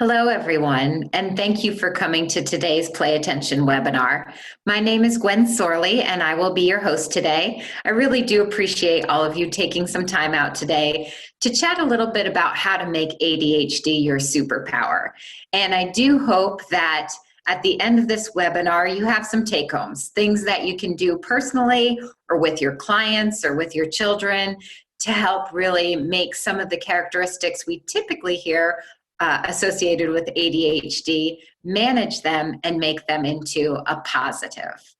Hello, everyone, and thank you for coming to today's Play Attention webinar. My name is Gwen Sorley, and I will be your host today. I really do appreciate all of you taking some time out today to chat a little bit about how to make ADHD your superpower. And I do hope that at the end of this webinar, you have some take-homes, things that you can do personally or with your clients or with your children to help really make some of the characteristics we typically hear associated with ADHD, manage them and make them into a positive.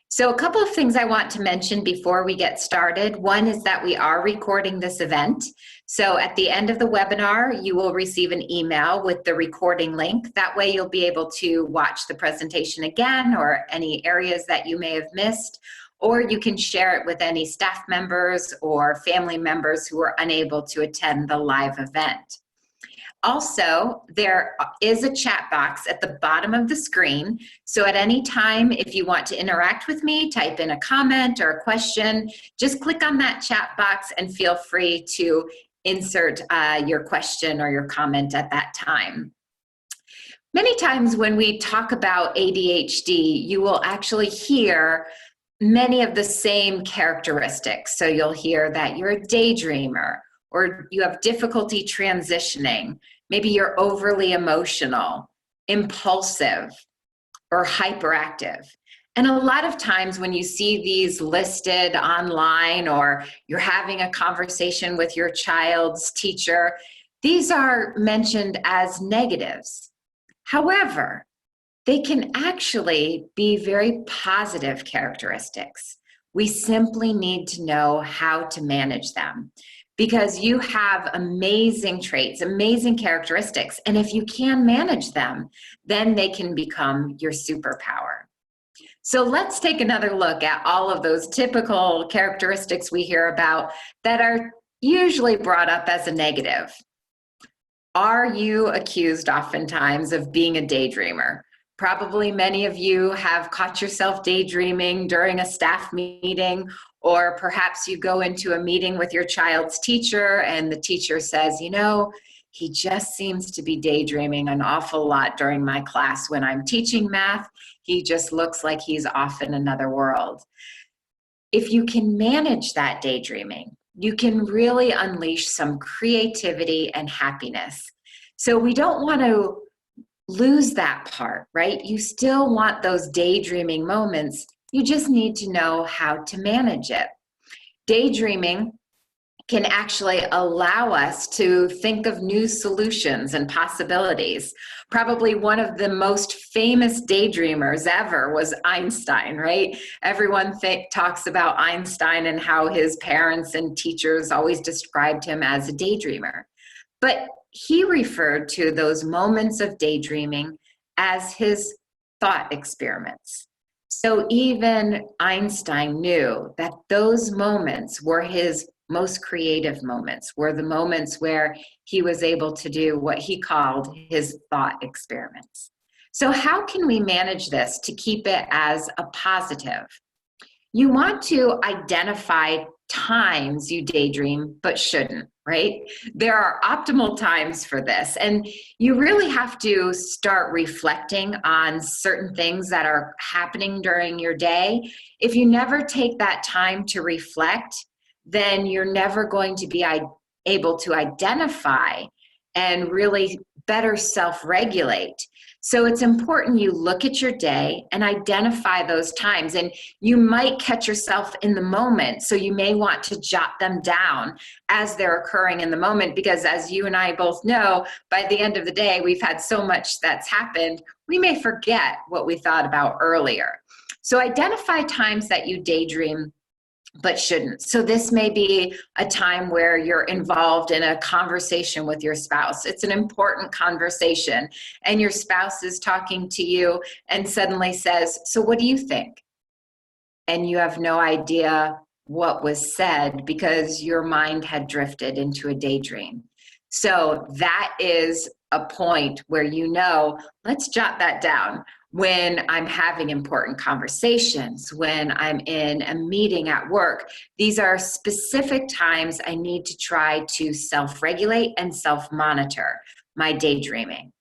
So a couple of things I want to mention before we get started. One is that we are recording this event. So at the end of the webinar, you will receive an email with the recording link. That way you'll be able to watch the presentation again or any areas that you may have missed, or you can share it with any staff members or family members who are unable to attend the live event. Also, there is a chat box at the bottom of the screen. So at any time, if you want to interact with me, type in a comment or a question, just click on that chat box and feel free to insert your question or your comment at that time. Many times when we talk about ADHD, you will actually hear many of the same characteristics. So you'll hear that you're a daydreamer, or you have difficulty transitioning. Maybe you're overly emotional, impulsive, or hyperactive. And a lot of times when you see these listed online or you're having a conversation with your child's teacher, these are mentioned as negatives. However, they can actually be very positive characteristics. We simply need to know how to manage them, because you have amazing traits, amazing characteristics, and if you can manage them, then they can become your superpower. So let's take another look at all of those typical characteristics we hear about that are usually brought up as a negative. Are you accused oftentimes of being a daydreamer? Probably many of you have caught yourself daydreaming during a staff meeting, or perhaps you go into a meeting with your child's teacher and the teacher says, you know, he just seems to be daydreaming an awful lot during my class when I'm teaching math. He just looks like he's off in another world. If you can manage that daydreaming, you can really unleash some creativity and happiness. So we don't want to lose that part, right? You still want those daydreaming moments. You just need to know how to manage it. Daydreaming can actually allow us to think of new solutions and possibilities. Probably one of the most famous daydreamers ever was Einstein, right? Everyone talks about Einstein and how his parents and teachers always described him as a daydreamer. But he referred to those moments of daydreaming as his thought experiments. So even Einstein knew that those moments were his most creative moments, were the moments where he was able to do what he called his thought experiments. So how can we manage this to keep it as a positive? You want to identify times you daydream but shouldn't, right? There are optimal times for this, and you really have to start reflecting on certain things that are happening during your day. If you never take that time to reflect, then you're never going to be able to identify and really better self-regulate. So it's important you look at your day and identify those times, and you might catch yourself in the moment. So you may want to jot them down as they're occurring in the moment, because as you and I both know, by the end of the day, we've had so much that's happened, we may forget what we thought about earlier. So identify times that you daydream but shouldn't. So this may be a time where you're involved in a conversation with your spouse. It's an important conversation, and your spouse is talking to you and suddenly says, so what do you think? And you have no idea what was said because your mind had drifted into a daydream. So that is a point where you know, let's jot that down. When I'm having important conversations, when I'm in a meeting at work, these are specific times I need to try to self-regulate and self-monitor my daydreaming.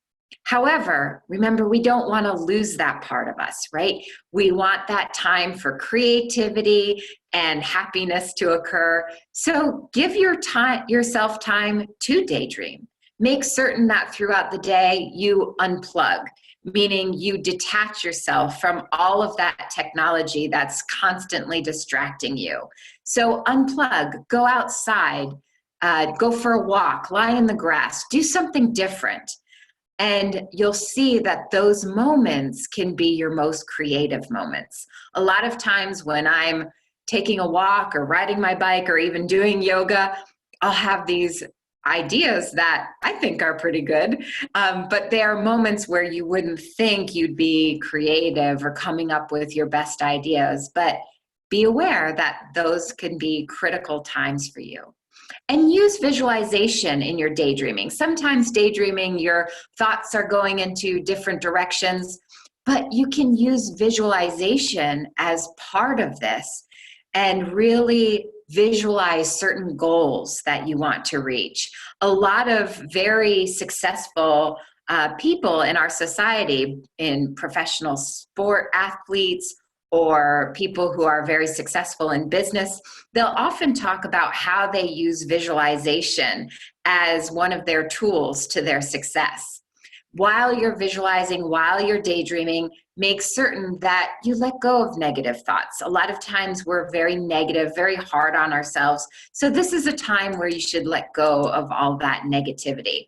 However, remember, we don't want to lose that part of us, right? We want that time for creativity and happiness to occur. So give yourself time to daydream. Make certain that throughout the day you unplug, meaning you detach yourself from all of that technology that's constantly distracting you. So unplug, go outside, go for a walk, lie in the grass, do something different. And you'll see that those moments can be your most creative moments. A lot of times when I'm taking a walk or riding my bike or even doing yoga, I'll have these ideas that I think are pretty good. But there are moments where you wouldn't think you'd be creative or coming up with your best ideas. But be aware that those can be critical times for you. And use visualization in your daydreaming. Sometimes daydreaming, your thoughts are going into different directions, but you can use visualization as part of this and really visualize certain goals that you want to reach. A lot of very successful people in our society, in professional sport athletes, or people who are very successful in business, they'll often talk about how they use visualization as one of their tools to their success. While you're visualizing, while you're daydreaming, make certain that you let go of negative thoughts. A lot of times we're very negative, very hard on ourselves. So this is a time where you should let go of all that negativity.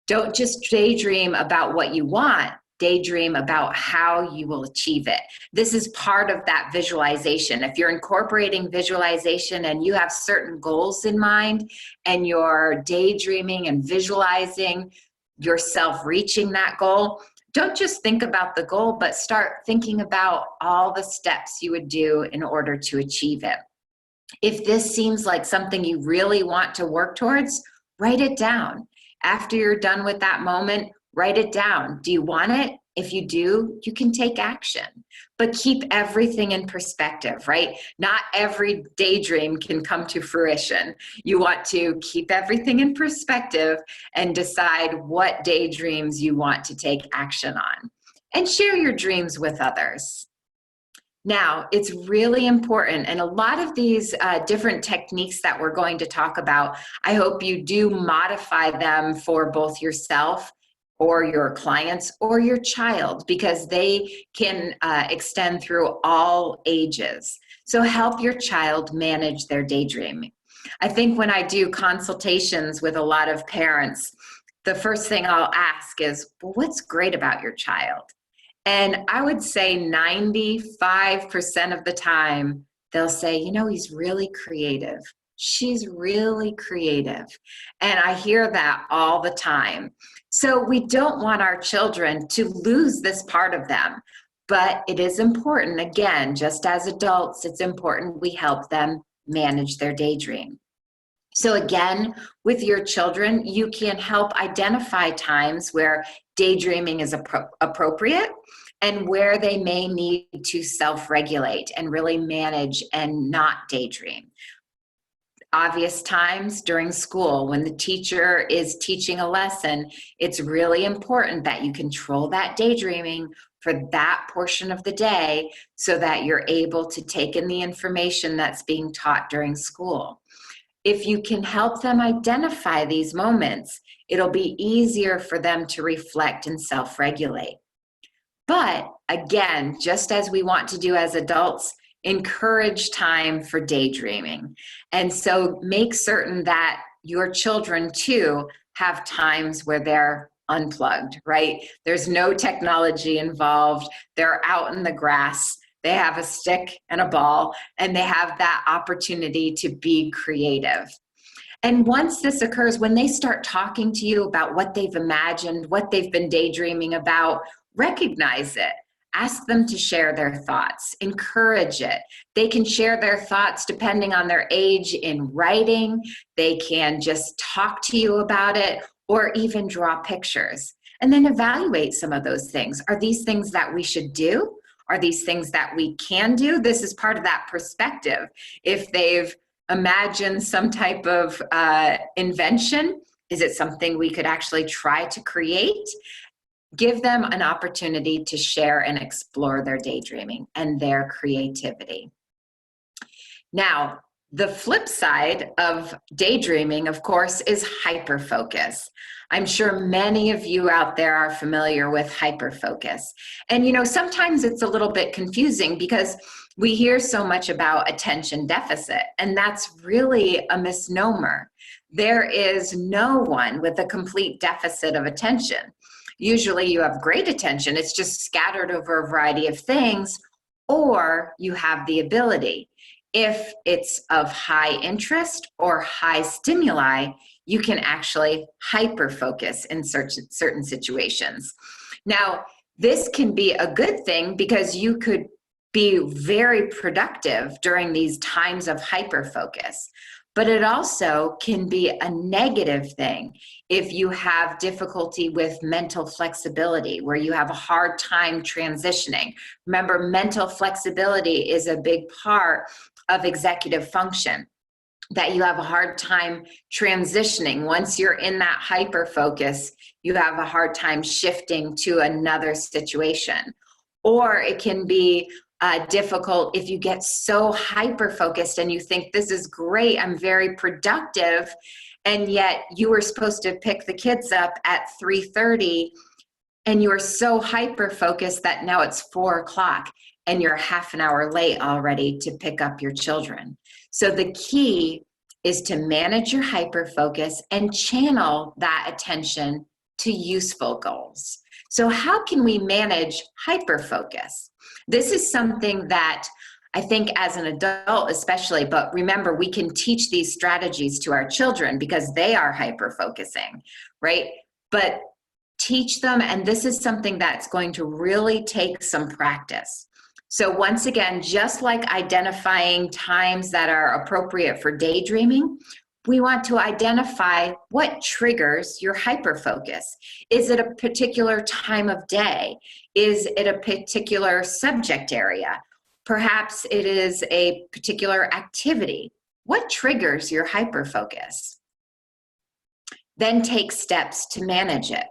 Don't just daydream about what you want. Daydream about how you will achieve it. This is part of that visualization. If you're incorporating visualization and you have certain goals in mind and you're daydreaming and visualizing yourself reaching that goal, don't just think about the goal, but start thinking about all the steps you would do in order to achieve it. If this seems like something you really want to work towards, write it down. After you're done with that moment, write it down. Do you want it? If you do, you can take action. But keep everything in perspective, right? Not every daydream can come to fruition. You want to keep everything in perspective and decide what daydreams you want to take action on. And share your dreams with others. Now, it's really important, and a lot of these different techniques that we're going to talk about, I hope you do modify them for both yourself or your clients or your child, because they can extend through all ages. So help your child manage their daydreaming. I think when I do consultations with a lot of parents, the first thing I'll ask is, well, what's great about your child? And I would say 95% of the time, they'll say, you know, he's really creative. She's really creative. And I hear that all the time. So we don't want our children to lose this part of them. But it is important, again, just as adults, it's important we help them manage their daydream. So again, with your children, you can help identify times where daydreaming is appropriate and where they may need to self-regulate and really manage and not daydream. Obvious times during school when the teacher is teaching a lesson, it's really important that you control that daydreaming for that portion of the day so that you're able to take in the information that's being taught during school. If you can help them identify these moments, it'll be easier for them to reflect and self-regulate. But again, just as we want to do as adults, encourage time for daydreaming. And so make certain that your children too have times where they're unplugged, right? There's no technology involved. They're out in the grass. They have a stick and a ball, and they have that opportunity to be creative. And once this occurs, when they start talking to you about what they've imagined, what they've been daydreaming about, recognize it. Ask them to share their thoughts. Encourage it. They can share their thoughts depending on their age in writing. They can just talk to you about it or even draw pictures. And then evaluate some of those things. Are these things that we should do? Are these things that we can do? This is part of that perspective. If they've imagined some type of invention, is it something we could actually try to create? give them an opportunity to share and explore their daydreaming and their creativity. Now, the flip side of daydreaming, of course, is hyperfocus. I'm sure many of you out there are familiar with hyperfocus. And sometimes it's a little bit confusing because we hear so much about attention deficit, and that's really a misnomer. There is no one with a complete deficit of attention. Usually you have great attention, it's just scattered over a variety of things, or you have the ability. If it's of high interest or high stimuli, you can actually hyperfocus in certain situations. Now, this can be a good thing because you could be very productive during these times of hyperfocus. But it also can be a negative thing if you have difficulty with mental flexibility, where you have a hard time transitioning. Remember, mental flexibility is a big part of executive function, that you have a hard time transitioning. Once you're in that hyperfocus, you have a hard time shifting to another situation. Or it can be difficult if you get so hyper-focused and you think, this is great, I'm very productive, and yet you were supposed to pick the kids up at 3:30 and you are so hyper-focused that now it's 4 o'clock and you're half an hour late already to pick up your children. So the key is to manage your hyper-focus and channel that attention to useful goals. So how can we manage hyper-focus? This is something that I think as an adult especially, but remember, we can teach these strategies to our children because they are hyper-focusing, right? But teach them, and this is something that's going to really take some practice. So once again, just like identifying times that are appropriate for daydreaming, we want to identify what triggers your hyperfocus. Is it a particular time of day? Is it a particular subject area? Perhaps it is a particular activity. What triggers your hyperfocus? Then take steps to manage it.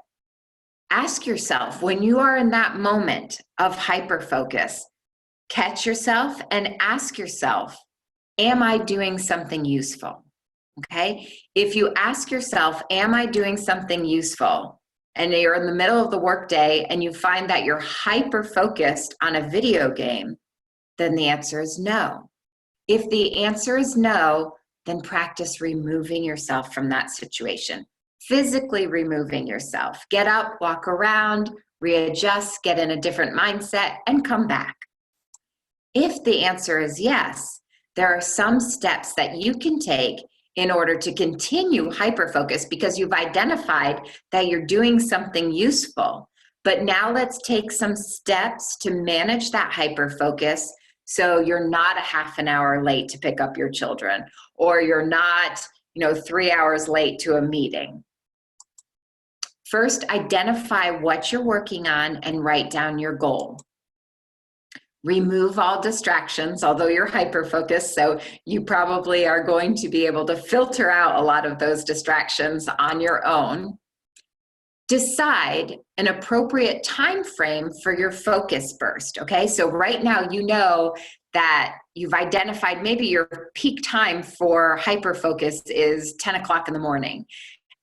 Ask yourself, when you are in that moment of hyperfocus, catch yourself and ask yourself, am I doing something useful? Okay, if you ask yourself, am I doing something useful? And you're in the middle of the workday and you find that you're hyper-focused on a video game, then the answer is no. If the answer is no, then practice removing yourself from that situation. Physically removing yourself. Get up, walk around, readjust, get in a different mindset, and come back. If the answer is yes, there are some steps that you can take in order to continue hyperfocus because you've identified that you're doing something useful. But now let's take some steps to manage that hyperfocus so you're not a half an hour late to pick up your children, or you're not, 3 hours late to a meeting. First, identify what you're working on and write down your goal. Remove all distractions, although you're hyper-focused, so you probably are going to be able to filter out a lot of those distractions on your own. Decide an appropriate time frame for your focus burst, okay? So right now you know that you've identified maybe your peak time for hyper-focus is 10 o'clock in the morning.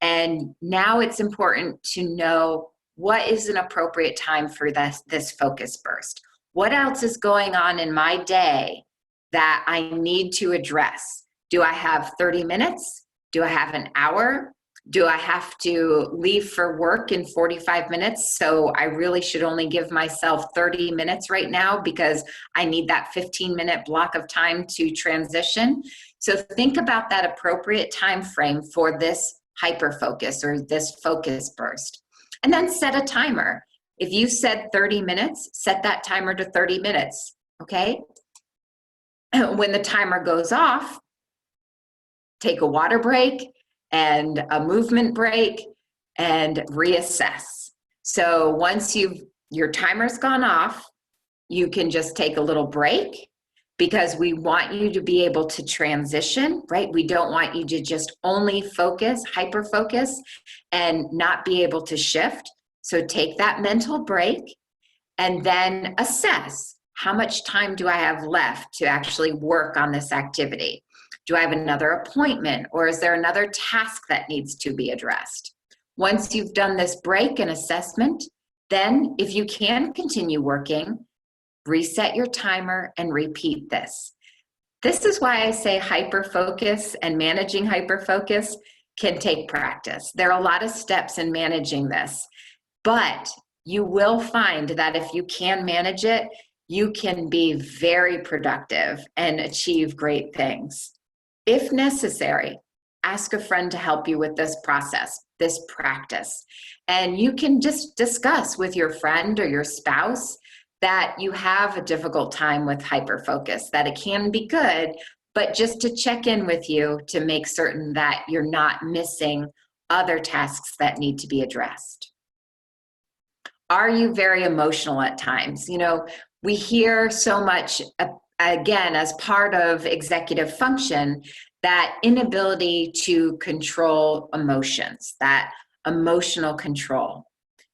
And now it's important to know what is an appropriate time for this focus burst. What else is going on in my day that I need to address? Do I have 30 minutes? Do I have an hour? Do I have to leave for work in 45 minutes? So I really should only give myself 30 minutes right now because I need that 15-minute block of time to transition. So think about that appropriate time frame for this hyperfocus or this focus burst. And then set a timer. If you said 30 minutes, set that timer to 30 minutes, okay? When the timer goes off, take a water break and a movement break and reassess. So once your timer's gone off, you can just take a little break because we want you to be able to transition, right? We don't want you to just only focus, hyper-focus, and not be able to shift. So take that mental break and then assess, how much time do I have left to actually work on this activity? Do I have another appointment, or is there another task that needs to be addressed? Once you've done this break and assessment, then if you can continue working, reset your timer and repeat this. This is why I say hyperfocus and managing hyperfocus can take practice. There are a lot of steps in managing this, but you will find that if you can manage it, you can be very productive and achieve great things. If necessary, ask a friend to help you with this process, this practice. And you can just discuss with your friend or your spouse that you have a difficult time with hyperfocus, that it can be good, but just to check in with you to make certain that you're not missing other tasks that need to be addressed. Are you very emotional at times? You know, we hear so much, again, as part of executive function, that inability to control emotions, that emotional control.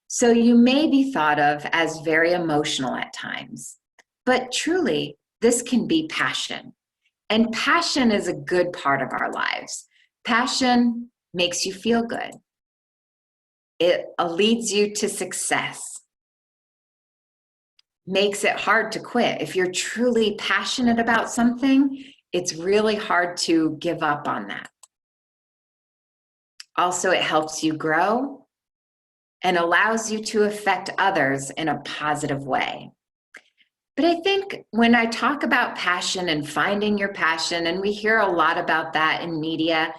So you may be thought of as very emotional at times, but truly, this can be passion. And passion is a good part of our lives. Passion makes you feel good. It leads you to success. Makes it hard to quit. If you're truly passionate about something, it's really hard to give up on that. Also, it helps you grow and allows you to affect others in a positive way. But I think when I talk about passion and finding your passion, and we hear a lot about that in media,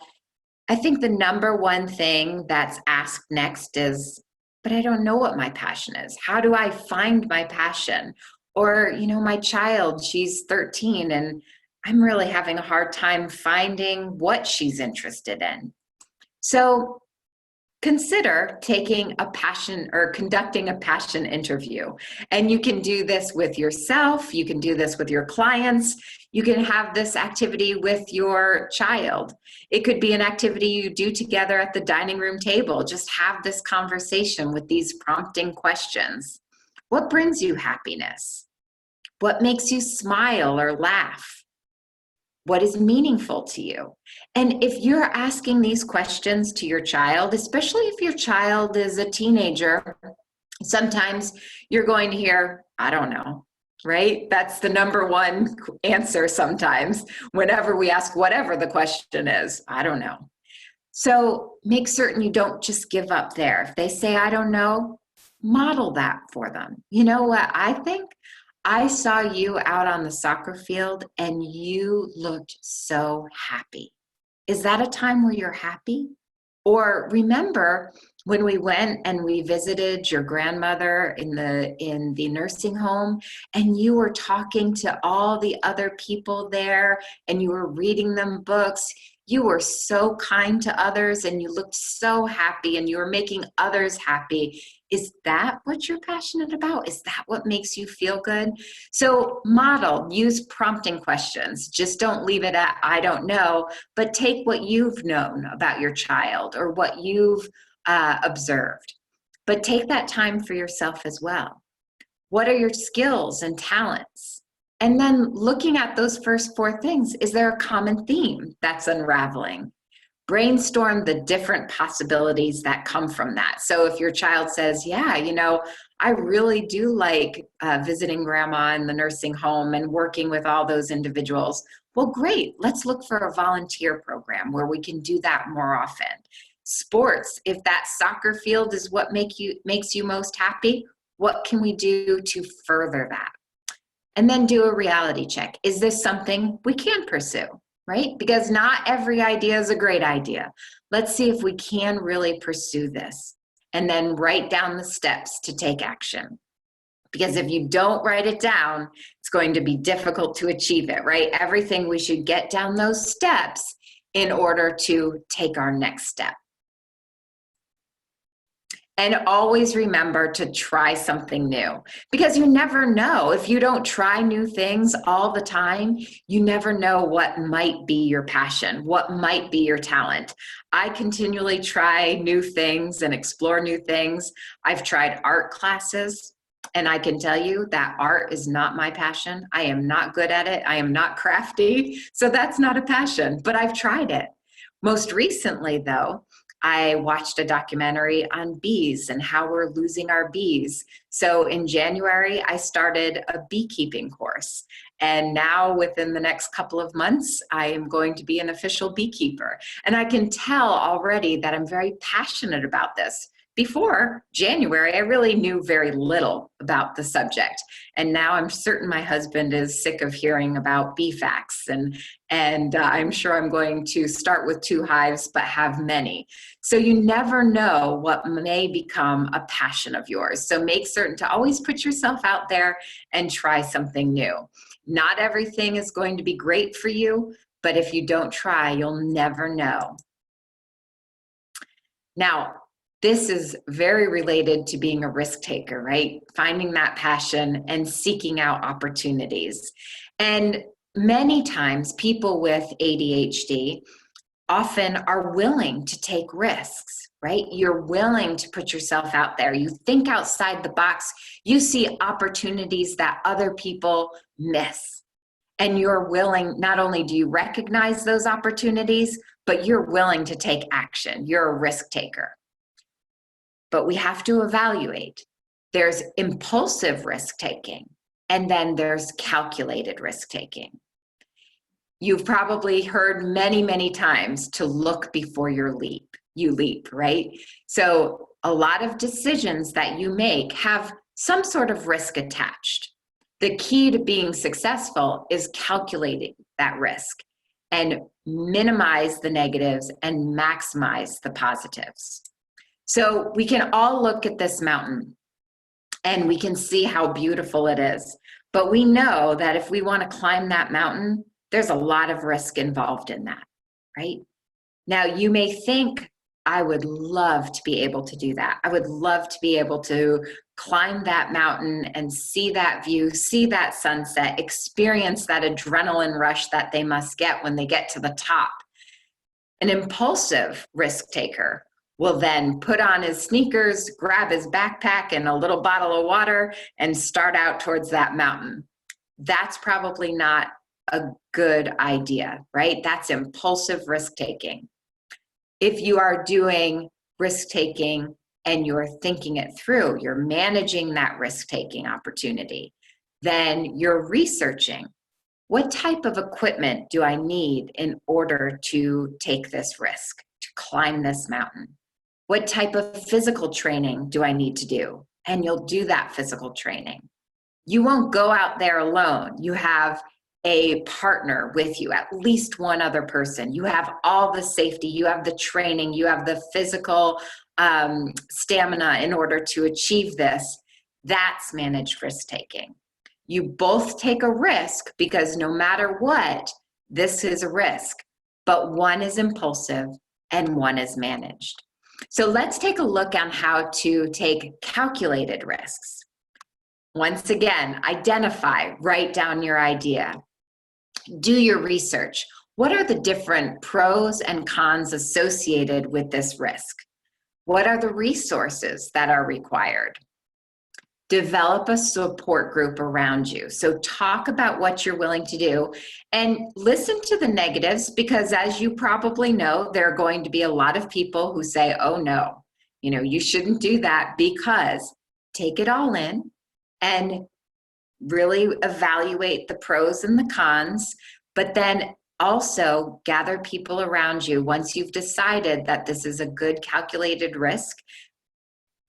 I think the number one thing that's asked next is, but I don't know what my passion is. How do I find my passion? Or, you know, my child, she's 13 and I'm really having a hard time finding what she's interested in. So consider taking a passion or conducting a passion interview. And you can do this with yourself. You can do this with your clients. You can have this activity with your child. It could be an activity you do together at the dining room table. Just have this conversation with these prompting questions. What brings you happiness? What makes you smile or laugh? What is meaningful to you? And if you're asking these questions to your child, especially if your child is a teenager, sometimes you're going to hear, I don't know, right? That's the number one answer sometimes whenever we ask whatever the question is, I don't know. So make certain you don't just give up there. If they say, I don't know, model that for them. You know what I think? I saw you out on the soccer field and you looked so happy. Is that a time where you're happy? Or remember when we went and we visited your grandmother in the nursing home and you were talking to all the other people there and you were reading them books. You were so kind to others and you looked so happy and you were making others happy. Is that what you're passionate about? Is that what makes you feel good? So model, use prompting questions. Just don't leave it at, I don't know, but take what you've known about your child or what you've observed. But take that time for yourself as well. What are your skills and talents? And then looking at those first four things, is there a common theme that's unraveling? Brainstorm the different possibilities that come from that. So if your child says, yeah, you know, I really do like visiting grandma in the nursing home and working with all those individuals. Well, great. Let's look for a volunteer program where we can do that more often. Sports, if that soccer field is what makes you most happy, what can we do to further that? And then do a reality check. Is this something we can pursue? Right? Because not every idea is a great idea. Let's see if we can really pursue this and then write down the steps to take action. Because if you don't write it down, it's going to be difficult to achieve it, right? Everything we should get down those steps in order to take our next step. And always remember to try something new, because you never know. If you don't try new things all the time, you never know what might be your passion, what might be your talent. I continually try new things and explore new things. I've tried art classes, and I can tell you that art is not my passion. I am not good at it. I am not crafty. So that's not a passion, but I've tried it. Most recently, though, I watched a documentary on bees and how we're losing our bees. So in January, I started a beekeeping course. And now within the next couple of months, I am going to be an official beekeeper. And I can tell already that I'm very passionate about this. Before January, I really knew very little about the subject. And now I'm certain my husband is sick of hearing about bee facts. And I'm sure I'm going to start with 2 hives, but have many. So you never know what may become a passion of yours. So make certain to always put yourself out there and try something new. Not everything is going to be great for you, but if you don't try, you'll never know. Now, this is very related to being a risk taker, right? Finding that passion and seeking out opportunities. And many times people with ADHD often are willing to take risks, right? You're willing to put yourself out there. You think outside the box. You see opportunities that other people miss. And you're willing, not only do you recognize those opportunities, but you're willing to take action. You're a risk taker. But we have to evaluate. There's impulsive risk taking, and then there's calculated risk taking. You've probably heard many, many times to look before you leap, right? So a lot of decisions that you make have some sort of risk attached. The key to being successful is calculating that risk and minimize the negatives and maximize the positives. So we can all look at this mountain and we can see how beautiful it is. But we know that if we want to climb that mountain, there's a lot of risk involved in that, right? Now, you may think, I would love to be able to do that. I would love to be able to climb that mountain and see that view, see that sunset, experience that adrenaline rush that they must get when they get to the top. An impulsive risk taker will then put on his sneakers, grab his backpack and a little bottle of water and start out towards that mountain. That's probably not a good idea, right? That's impulsive risk taking. If you are doing risk taking and you're thinking it through, you're managing that risk taking opportunity, then you're researching, what type of equipment do I need in order to take this risk, to climb this mountain? What type of physical training do I need to do? And you'll do that physical training. You won't go out there alone. You have a partner with you, at least one other person. You have all the safety, you have the training, you have the physical stamina in order to achieve this. That's managed risk taking. You both take a risk because no matter what, this is a risk, but one is impulsive and one is managed. So let's take a look on how to take calculated risks. Once again, identify, write down your idea. Do your research. What are the different pros and cons associated with this risk? What are the resources that are required? Develop a support group around you. So talk about what you're willing to do and listen to the negatives, because as you probably know, there are going to be a lot of people who say, oh no, you shouldn't do that, because take it all in and really evaluate the pros and the cons, but then also gather people around you. Once you've decided that this is a good calculated risk,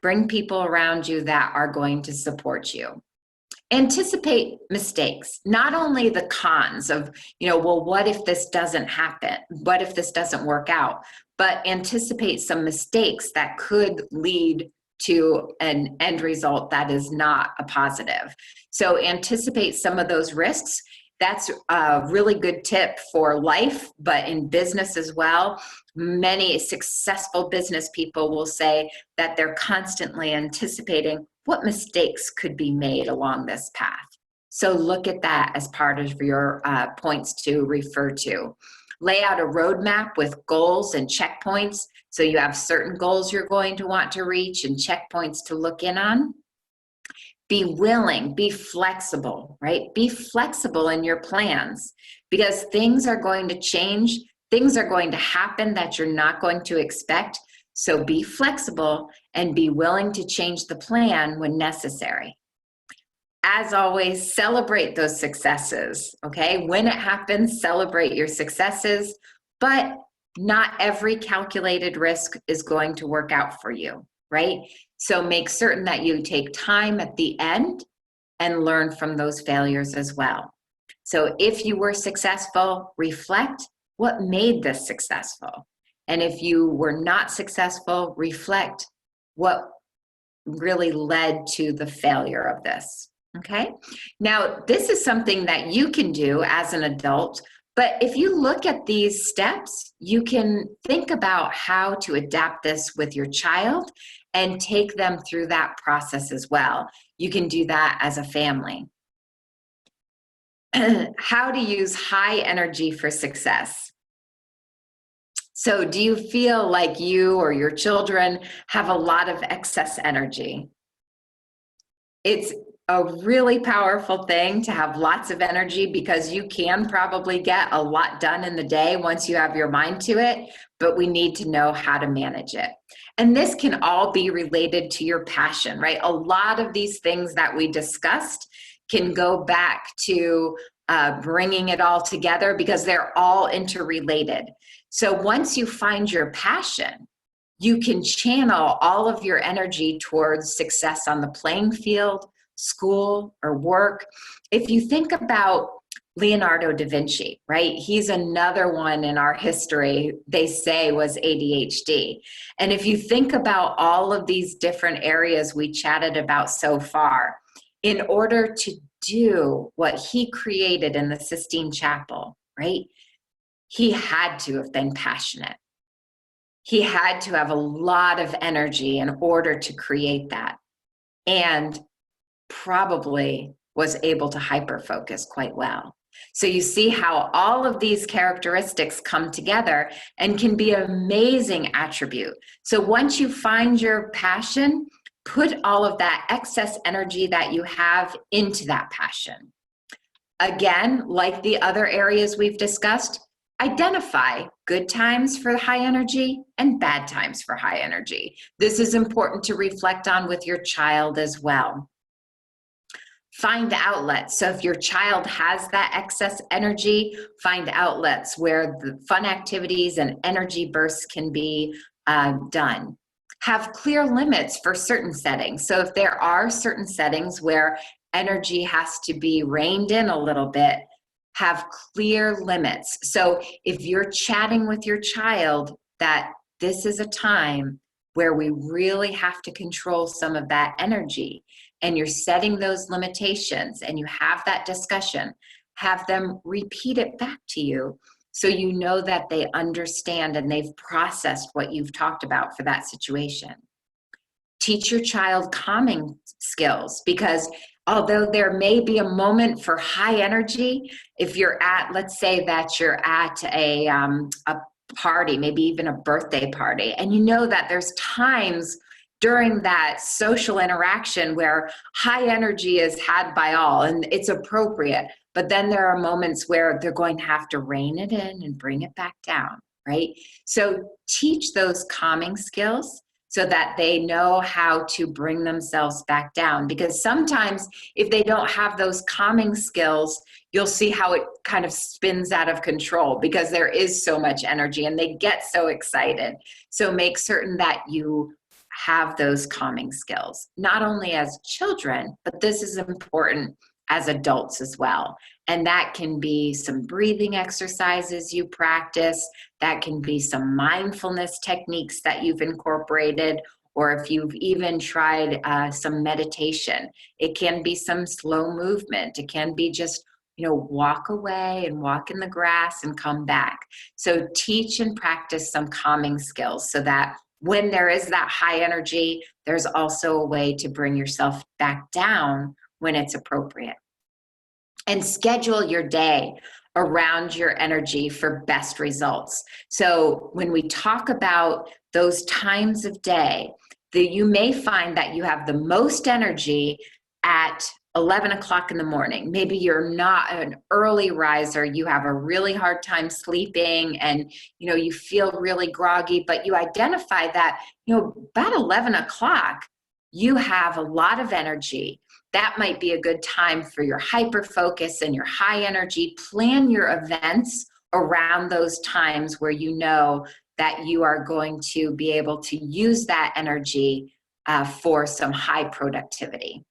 bring people around you that are going to support you. Anticipate mistakes, not only the cons of, well, what if this doesn't happen? What if this doesn't work out? But anticipate some mistakes that could lead to an end result that is not a positive. So anticipate some of those risks That's a really good tip for life, but in business as well. Many successful business people will say that they're constantly anticipating what mistakes could be made along this path. So look at that as part of your points to refer to. Lay out a roadmap with goals and checkpoints. So you have certain goals you're going to want to reach and checkpoints to look in on. Be willing, be flexible, right? Be flexible in your plans because things are going to change. Things are going to happen that you're not going to expect. So be flexible and be willing to change the plan when necessary. As always, celebrate those successes, okay? When it happens, celebrate your successes, but not every calculated risk is going to work out for you, right? So make certain that you take time at the end and learn from those failures as well. So if you were successful, reflect what made this successful. And if you were not successful, reflect what really led to the failure of this. Okay, now this is something that you can do as an adult, but if you look at these steps, you can think about how to adapt this with your child and take them through that process as well. You can do that as a family. How to use high energy for success. So do you feel like you or your children have a lot of excess energy? It's a really powerful thing to have lots of energy because you can probably get a lot done in the day once you have your mind to it, but we need to know how to manage it. And this can all be related to your passion, right? A lot of these things that we discussed can go back to bringing it all together because they're all interrelated. So once you find your passion, you can channel all of your energy towards success on the playing field, school, or work. If you think about Leonardo da Vinci, right? He's another one in our history, they say was ADHD. And if you think about all of these different areas we chatted about so far, in order to do what he created in the Sistine Chapel, right? He had to have been passionate. He had to have a lot of energy in order to create that, and probably was able to hyperfocus quite well. So you see how all of these characteristics come together and can be an amazing attribute. So once you find your passion, put all of that excess energy that you have into that passion. Again, like the other areas we've discussed, identify good times for high energy and bad times for high energy. This is important to reflect on with your child as well. Find outlets. So if your child has that excess energy, find outlets where the fun activities and energy bursts can be done. Have clear limits for certain settings. So if there are certain settings where energy has to be reined in a little bit, have clear limits. So if you're chatting with your child that this is a time where we really have to control some of that energy, and you're setting those limitations and you have that discussion, have them repeat it back to you so you know that they understand and they've processed what you've talked about for that situation. Teach your child calming skills, because although there may be a moment for high energy, if you're at, let's say that you're at a party, maybe even a birthday party, and you know that there's times during that social interaction where high energy is had by all and it's appropriate, but then there are moments where they're going to have to rein it in and bring it back down, right? So teach those calming skills so that they know how to bring themselves back down. Because sometimes if they don't have those calming skills, you'll see how it kind of spins out of control because there is so much energy and they get so excited. So make certain that you have those calming skills, not only as children, but this is important as adults as well. And that can be some breathing exercises you practice, that can be some mindfulness techniques that you've incorporated, or if you've even tried some meditation. It can be some slow movement. It can be just walk away and walk in the grass and come back. So teach and practice some calming skills so that when there is that high energy, there's also a way to bring yourself back down when it's appropriate. And schedule your day around your energy for best results. So when we talk about those times of day, you may find that you have the most energy at 11 o'clock in the morning. Maybe you're not an early riser, you have a really hard time sleeping, and you feel really groggy, but you identify that about 11 o'clock you have a lot of energy. That might be a good time for your hyperfocus and your high energy. Plan your events around those times where you know that you are going to be able to use that energy for some high productivity.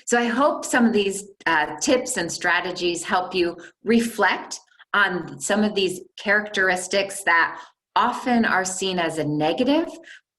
So I hope some of these tips and strategies help you reflect on some of these characteristics that often are seen as a negative,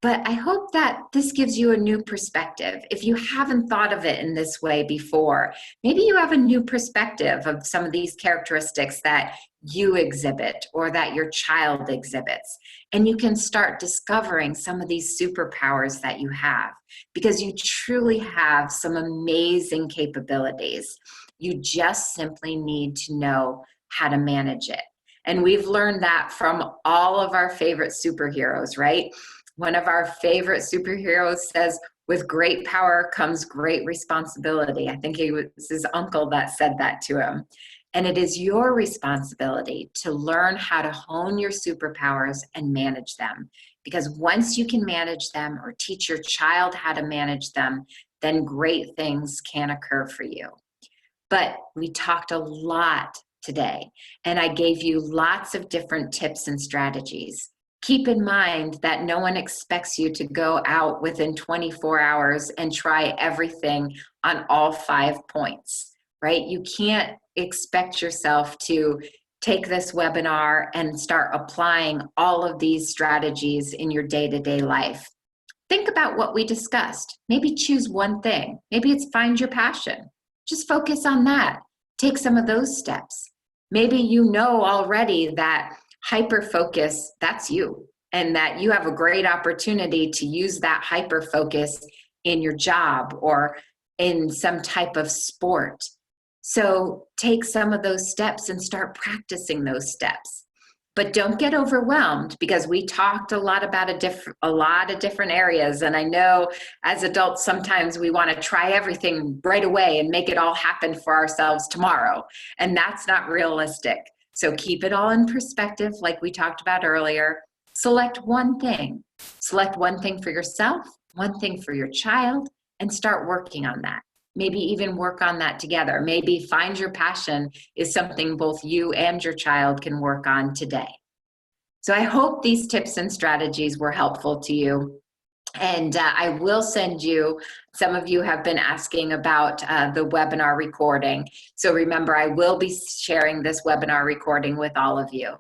but I hope that this gives you a new perspective. If you haven't thought of it in this way before, maybe you have a new perspective of some of these characteristics that you exhibit or that your child exhibits. And you can start discovering some of these superpowers that you have, because you truly have some amazing capabilities. You just simply need to know how to manage it. And we've learned that from all of our favorite superheroes, right? One of our favorite superheroes says, with great power comes great responsibility. I think it was his uncle that said that to him. And it is your responsibility to learn how to hone your superpowers and manage them. Because once you can manage them or teach your child how to manage them, then great things can occur for you. But we talked a lot today, and I gave you lots of different tips and strategies. Keep in mind that no one expects you to go out within 24 hours and try everything on all 5 points, right? You can't expect yourself to take this webinar and start applying all of these strategies in your day-to-day life. Think about what we discussed. Maybe choose one thing. Maybe it's find your passion. Just focus on that. Take some of those steps. Maybe you know already that hyperfocus, that's you, and that you have a great opportunity to use that hyperfocus in your job or in some type of sport. So take some of those steps and start practicing those steps. But don't get overwhelmed, because we talked a lot about a lot of different areas. And I know as adults, sometimes we want to try everything right away and make it all happen for ourselves tomorrow. And that's not realistic. So keep it all in perspective, like we talked about earlier. Select one thing. Select one thing for yourself, one thing for your child, and start working on that. Maybe even work on that together. Maybe find your passion is something both you and your child can work on today. So I hope these tips and strategies were helpful to you. And I will send you, some of you have been asking about the webinar recording. So remember, I will be sharing this webinar recording with all of you.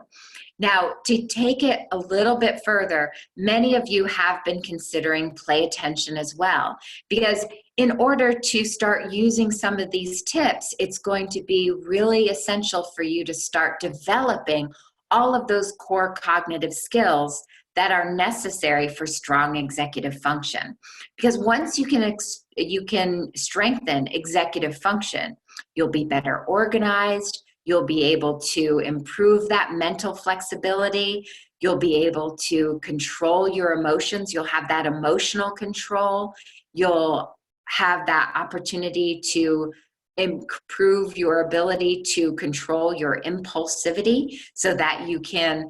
Now, to take it a little bit further, many of you have been considering play attention as well, because in order to start using some of these tips, it's going to be really essential for you to start developing all of those core cognitive skills that are necessary for strong executive function. Because once you can strengthen executive function, you'll be better organized, you'll be able to improve that mental flexibility, you'll be able to control your emotions, you'll have that emotional control, you'll have that opportunity to improve your ability to control your impulsivity so that you can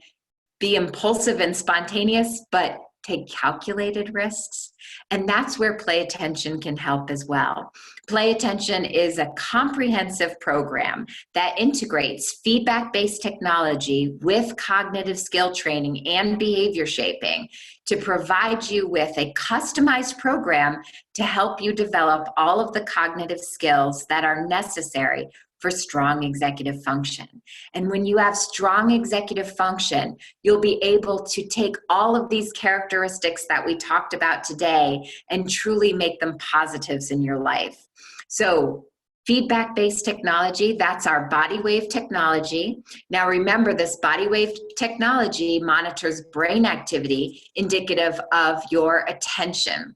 be impulsive and spontaneous, but take calculated risks. And that's where play attention can help as well. Play attention is a comprehensive program that integrates feedback-based technology with cognitive skill training and behavior shaping to provide you with a customized program to help you develop all of the cognitive skills that are necessary for strong executive function. And when you have strong executive function, you'll be able to take all of these characteristics that we talked about today and truly make them positives in your life. So Feedback-based technology, that's our body wave technology. Now remember, this body wave technology monitors brain activity indicative of your attention.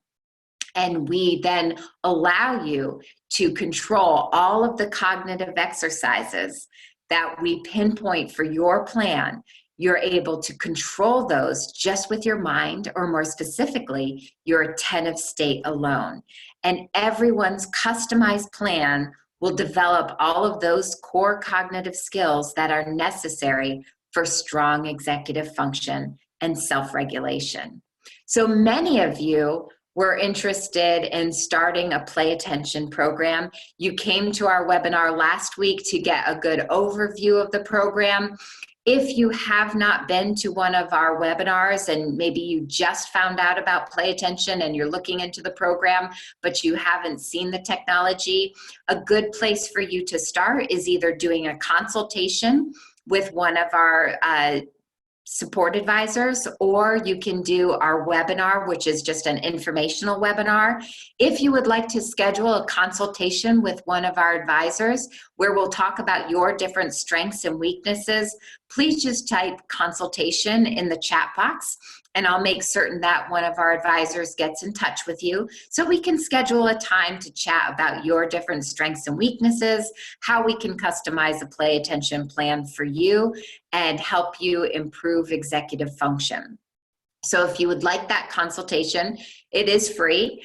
And we then allow you to control all of the cognitive exercises that we pinpoint for your plan. You're able to control those just with your mind, or more specifically, your attentive state alone. And everyone's customized plan will develop all of those core cognitive skills that are necessary for strong executive function and self-regulation. So many of you were interested in starting a play attention program. You came to our webinar last week to get a good overview of the program. If you have not been to one of our webinars and maybe you just found out about play attention and you're looking into the program, but you haven't seen the technology, a good place for you to start is either doing a consultation with one of our support advisors, or you can do our webinar, which is just an informational webinar. If you would like to schedule a consultation with one of our advisors where we'll talk about your different strengths and weaknesses, please just type consultation in the chat box, and I'll make certain that one of our advisors gets in touch with you so we can schedule a time to chat about your different strengths and weaknesses, how we can customize a play attention plan for you, and help you improve executive function. So if you would like that consultation, it is free.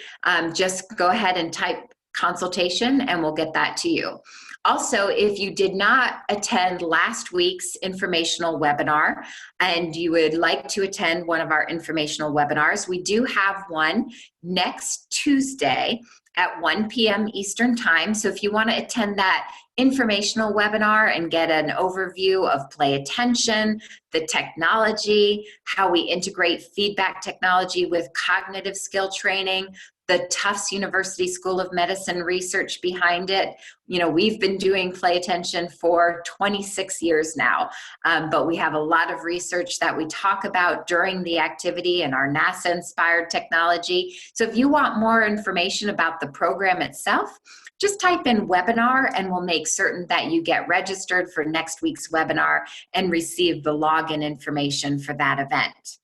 Just go ahead and type consultation and we'll get that to you. Also, if you did not attend last week's informational webinar and you would like to attend one of our informational webinars, we do have one next Tuesday at 1 p.m. Eastern Time. So if you want to attend that informational webinar and get an overview of play attention, the technology, how we integrate feedback technology with cognitive skill training, the Tufts University School of Medicine research behind it. You know, we've been doing play attention for 26 years now, but we have a lot of research that we talk about during the activity and our NASA-inspired technology. So if you want more information about the program itself, just type in webinar and we'll make certain that you get registered for next week's webinar and receive the login information for that event.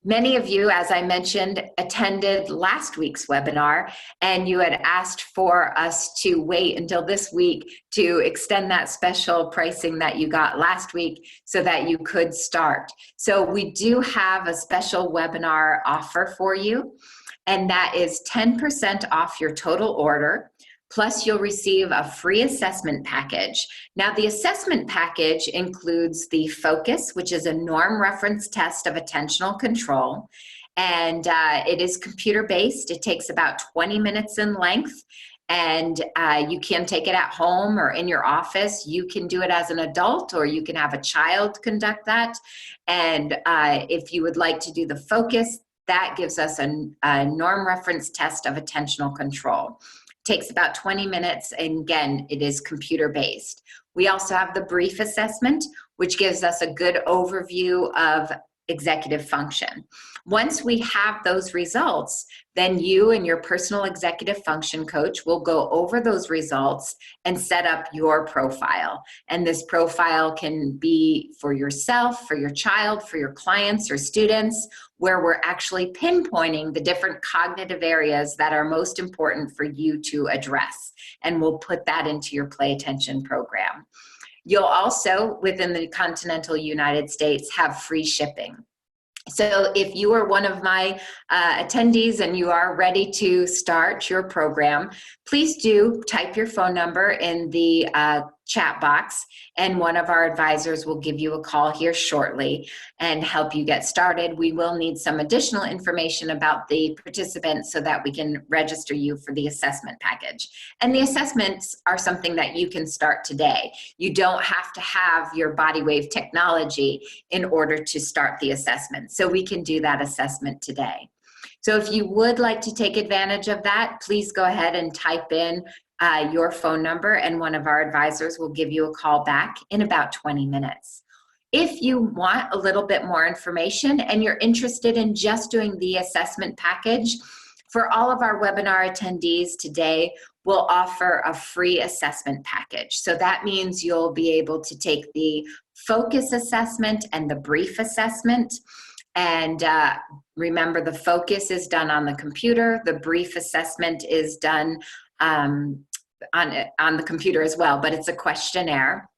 Many of you, as I mentioned, attended last week's webinar, and you had asked for us to wait until this week to extend that special pricing that you got last week so that you could start. So we do have a special webinar offer for you, and that is 10% off your total order. Plus, you'll receive a free assessment package. Now, the assessment package includes the Focus, which is a norm reference test of attentional control, and it is computer-based. It takes about 20 minutes in length, and you can take it at home or in your office. You can do it as an adult, or you can have a child conduct that. And if you would like to do the Focus, that gives us a norm reference test of attentional control. Takes about 20 minutes, and again, it is computer-based. We also have the brief assessment, which gives us a good overview of executive function. Once we have those results, then you and your personal executive function coach will go over those results and set up your profile. And this profile can be for yourself, for your child, for your clients or students, where we're actually pinpointing the different cognitive areas that are most important for you to address. And we'll put that into your play attention program. You'll also, within the continental United States, have free shipping. So if you are one of my attendees and you are ready to start your program, please do type your phone number in the chat box, and one of our advisors will give you a call here shortly and help you get started. We will need some additional information about the participants so that we can register you for the assessment package. And the assessments are something that you can start today. You don't have to have your body wave technology in order to start the assessment. So we can do that assessment today. So if you would like to take advantage of that, please go ahead and type in your phone number, and one of our advisors will give you a call back in about 20 minutes. If you want a little bit more information and you're interested in just doing the assessment package, for all of our webinar attendees today, we'll offer a free assessment package. So that means you'll be able to take the focus assessment and the brief assessment. And remember, the focus is done on the computer. The brief assessment is done on the computer as well, but it's a questionnaire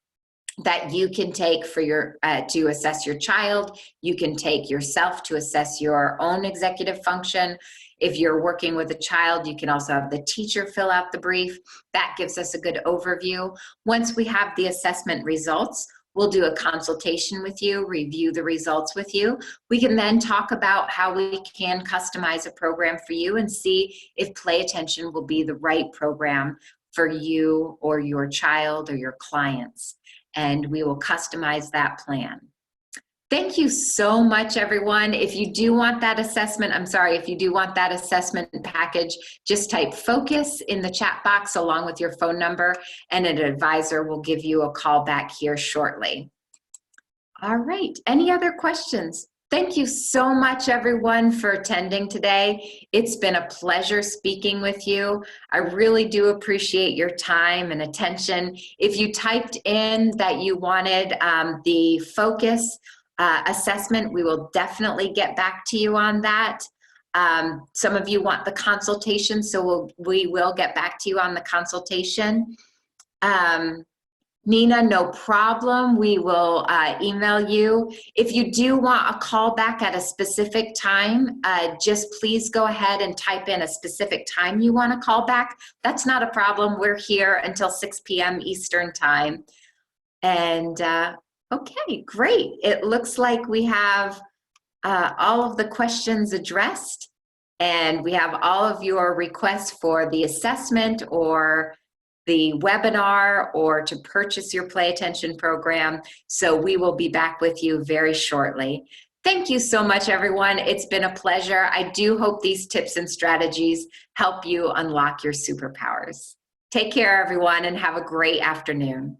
that you can take for your to assess your child. You can take yourself to assess your own executive function. If you're working with a child, you can also have the teacher fill out the brief. That gives us a good overview. Once we have the assessment results, we'll do a consultation with you, review the results with you. We can then talk about how we can customize a program for you and see if Play Attention will be the right program for you or your child or your clients. And we will customize that plan. Thank you so much, everyone. If you do want that assessment, if you do want that assessment package, just type focus in the chat box along with your phone number, and an advisor will give you a call back here shortly. All right, any other questions? Thank you so much, everyone, for attending today. It's been a pleasure speaking with you. I really do appreciate your time and attention. If you typed in that you wanted the focus assessment, we will definitely get back to you on that. Some of you want the consultation, so we will get back to you on the consultation. Nina, no problem. We will email you. If you do want a call back at a specific time, just please go ahead and type in a specific time you want to call back. That's not a problem. We're here until 6 p.m. Eastern time. And okay, great. It looks like we have all of the questions addressed, and we have all of your requests for the assessment or the webinar or to purchase your Play Attention program. So we will be back with you very shortly. Thank you so much, everyone. It's been a pleasure. I do hope these tips and strategies help you unlock your superpowers. Take care, everyone, and have a great afternoon.